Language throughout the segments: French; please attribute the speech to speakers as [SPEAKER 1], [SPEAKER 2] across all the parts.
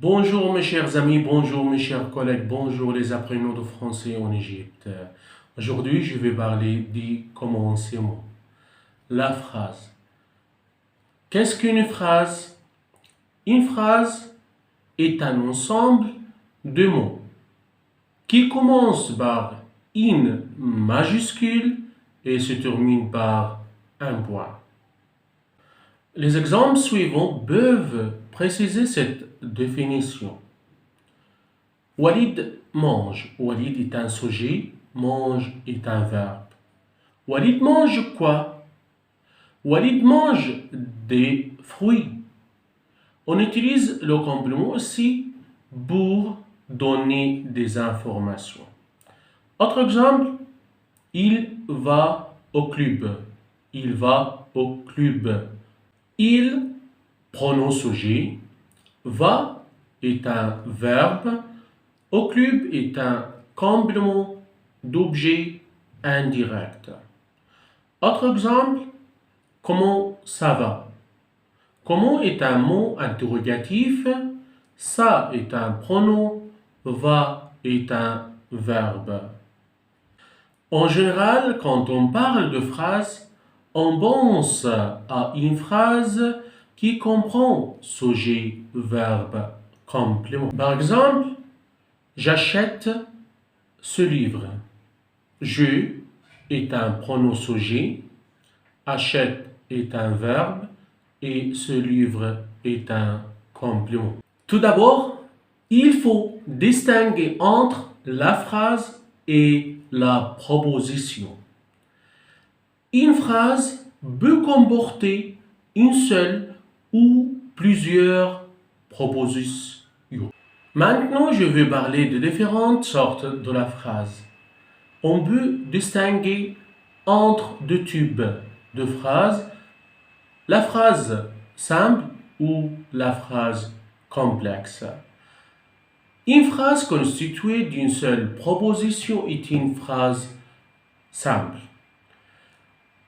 [SPEAKER 1] Bonjour mes chers amis, bonjour mes chers collègues, bonjour les apprenants de français en Égypte. Aujourd'hui, je vais parler du commencement. La phrase. Qu'est-ce qu'une phrase? Une phrase est un ensemble de mots qui commence par une majuscule et se termine par un point. Les exemples suivants peuvent préciser cette définition. Walid mange. Walid est un sujet, mange est un verbe. Walid mange quoi? Walid mange des fruits. On utilise le complément aussi pour donner des informations. Autre exemple, il va au club. Il va au club. Il, pronom sujet, va est un verbe, au club est un complément d'objet indirect. Autre exemple, comment ça va? Comment est un mot interrogatif, ça est un pronom, va est un verbe. En général, quand on parle de phrase, on pense à une phrase qui comprend sujet, verbe, complément. Par exemple, j'achète ce livre. Je est un pronom sujet, achète est un verbe et ce livre est un complément. Tout d'abord, il faut distinguer entre la phrase et la proposition. Une phrase peut comporter une seule ou plusieurs propositions. Maintenant, je vais parler de différentes sortes de la phrase. On peut distinguer entre deux types de phrases, la phrase simple ou la phrase complexe. Une phrase constituée d'une seule proposition est une phrase simple.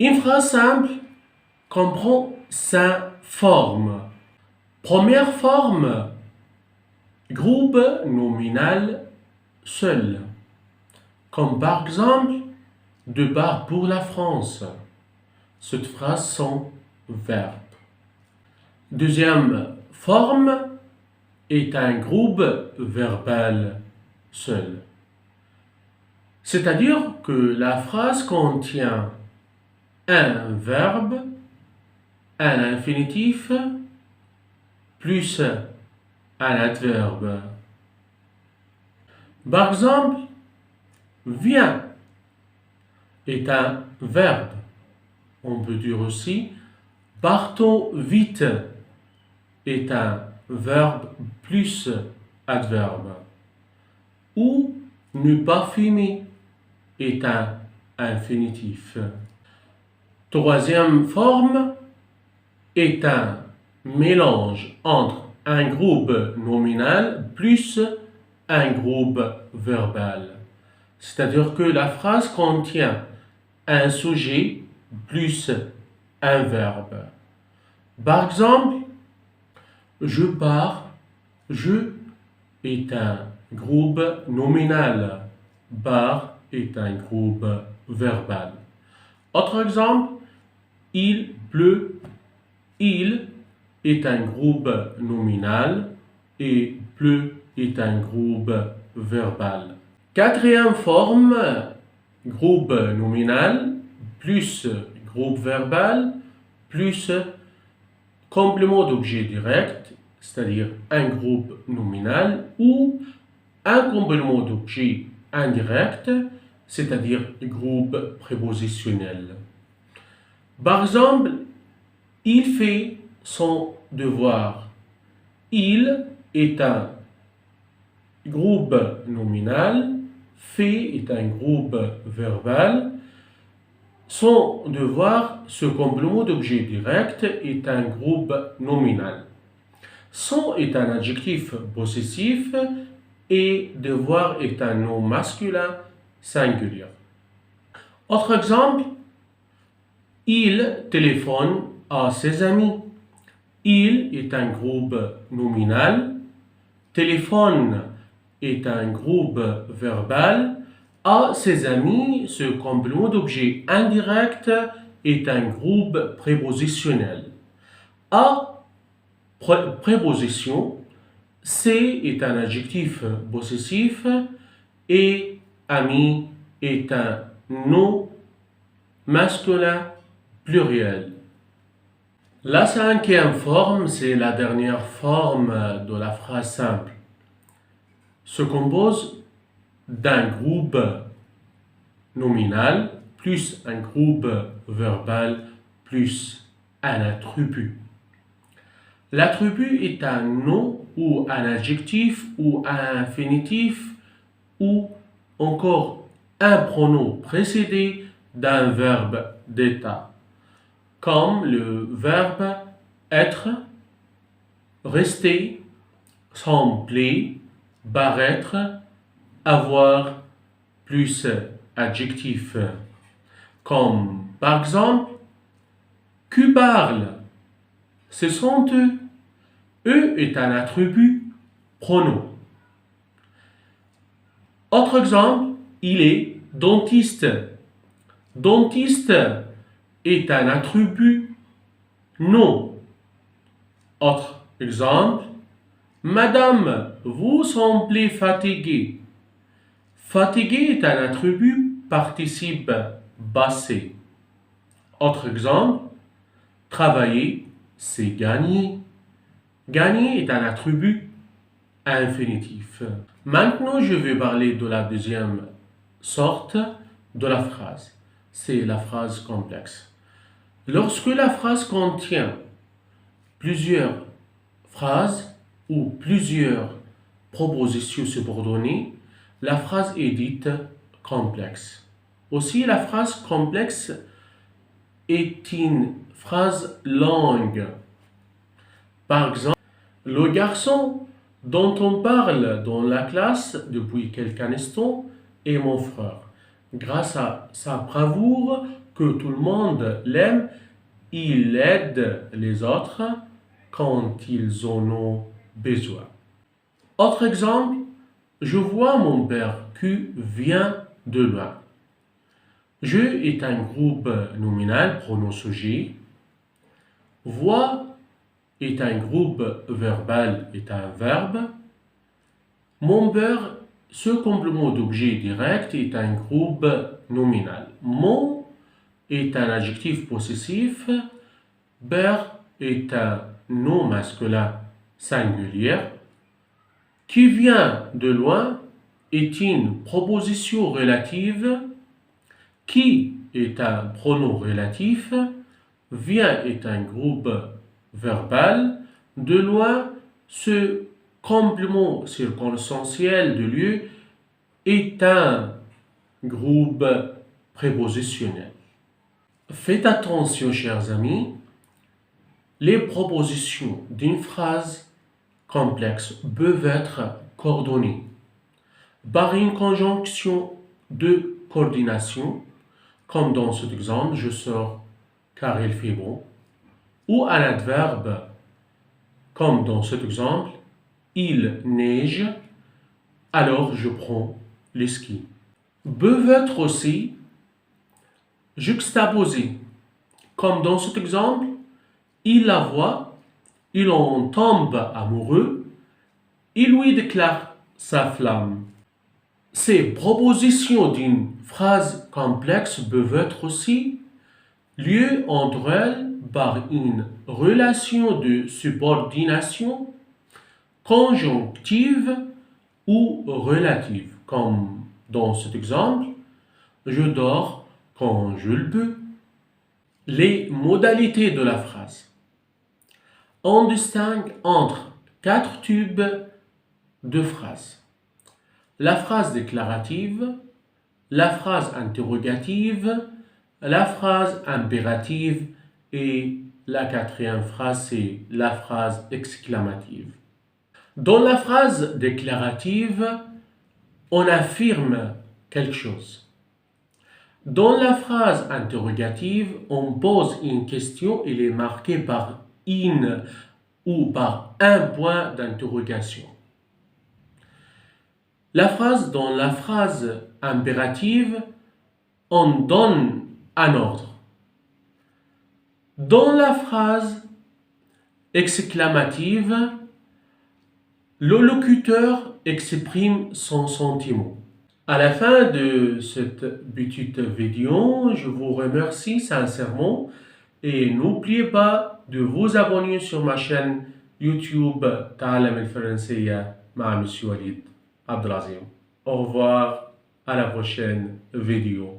[SPEAKER 1] Une phrase simple comprend 5 formes. Première forme, groupe nominal seul. Comme par exemple, de part pour la France. Cette phrase sont verbes. Deuxième forme est un groupe verbal seul. C'est-à-dire que la phrase contient un verbe, un infinitif, plus un adverbe. Par exemple, viens est un verbe. On peut dire aussi partons vite est un verbe plus adverbe. Ou ne pas fumer est un infinitif. Troisième forme est un mélange entre un groupe nominal plus un groupe verbal. C'est-à-dire que la phrase contient un sujet plus un verbe. Par exemple, je pars, je est un groupe nominal, pars est un groupe verbal. Autre exemple, il pleut, il est un groupe nominal et pleut est un groupe verbal. Quatrième forme, groupe nominal plus groupe verbal plus complément d'objet direct, c'est-à-dire un groupe nominal ou un complément d'objet indirect, c'est-à-dire groupe prépositionnel. Par exemple, il fait son devoir. Il est un groupe nominal, fait est un groupe verbal. Son devoir, ce complément d'objet direct, est un groupe nominal. Son est un adjectif possessif et devoir est un nom masculin singulier. Autre exemple, il téléphone à ses amis. Il est un groupe nominal téléphone est un groupe verbal. À ses amis, ce complément d'objet indirect est un groupe prépositionnel. À préposition, c'est est un adjectif possessif et ami est un nom masculin pluriel. La cinquième forme, c'est la dernière forme de la phrase simple. Se compose d'un groupe nominal plus un groupe verbal plus un attribut. L'attribut est un nom ou un adjectif ou un infinitif ou encore un pronom précédé d'un verbe d'état, comme le verbe être, rester, sembler, paraître, avoir, plus adjectif. Comme par exemple, qui parle? Ce sont eux. Eux est un attribut pronom. Autre exemple, il est dentiste. Dentiste est un attribut nom. Autre exemple, Madame, vous semblez fatiguée. Fatigué est un attribut participe passé. Autre exemple, travailler, c'est gagner. Gagner est un attribut infinitif. Maintenant, je vais parler de la deuxième sorte de la phrase. C'est la phrase complexe. Lorsque la phrase contient plusieurs phrases ou plusieurs propositions subordonnées, la phrase est dite complexe. Aussi, la phrase complexe est une phrase longue. Par exemple, le garçon dont on parle dans la classe depuis quelques instants est mon frère. Grâce à sa bravoure, que tout le monde l'aime, il aide les autres quand ils en ont besoin. Autre exemple, je vois mon père qui vient de loin. Je est un groupe nominal, pronom sujet. Vois est un groupe verbal, est un verbe. Mon père, ce complément d'objet direct est un groupe nominal. Mon est un adjectif possessif. Père est un nom masculin singulier. Qui vient de loin est une proposition relative. Qui est un pronom relatif. Vient est un groupe verbal. De loin, ce complément circonstanciel de lieu est un groupe prépositionnel. Faites attention, chers amis, les propositions d'une phrase complexe peuvent être coordonnées par une conjonction de coordination, comme dans cet exemple, je sors car il fait bon, ou un adverbe, comme dans cet exemple, il neige, alors je prends les skis. Peuvent être aussi juxtaposés, comme dans cet exemple, il la voit, il en tombe amoureux, il lui déclare sa flamme. Ces propositions d'une phrase complexe peuvent être aussi liées entre elles par une relation de subordination conjonctive ou relative, comme dans cet exemple, je dors quand je le peux. Les modalités de la phrase. On distingue entre 4 types de phrases. La phrase déclarative, la phrase interrogative, la phrase impérative et la quatrième phrase, c'est la phrase exclamative. Dans la phrase déclarative, on affirme quelque chose. Dans la phrase interrogative, on pose une question, elle est marquée par une ou par un point d'interrogation. Dans la phrase impérative, on donne un ordre. Dans la phrase exclamative, le locuteur exprime son sentiment. À la fin de cette petite vidéo, je vous remercie sincèrement et n'oubliez pas de vous abonner sur ma chaîne YouTube تعلم الفرنسية مع Monsieur Walid Abdelazim. Au revoir, à la prochaine vidéo.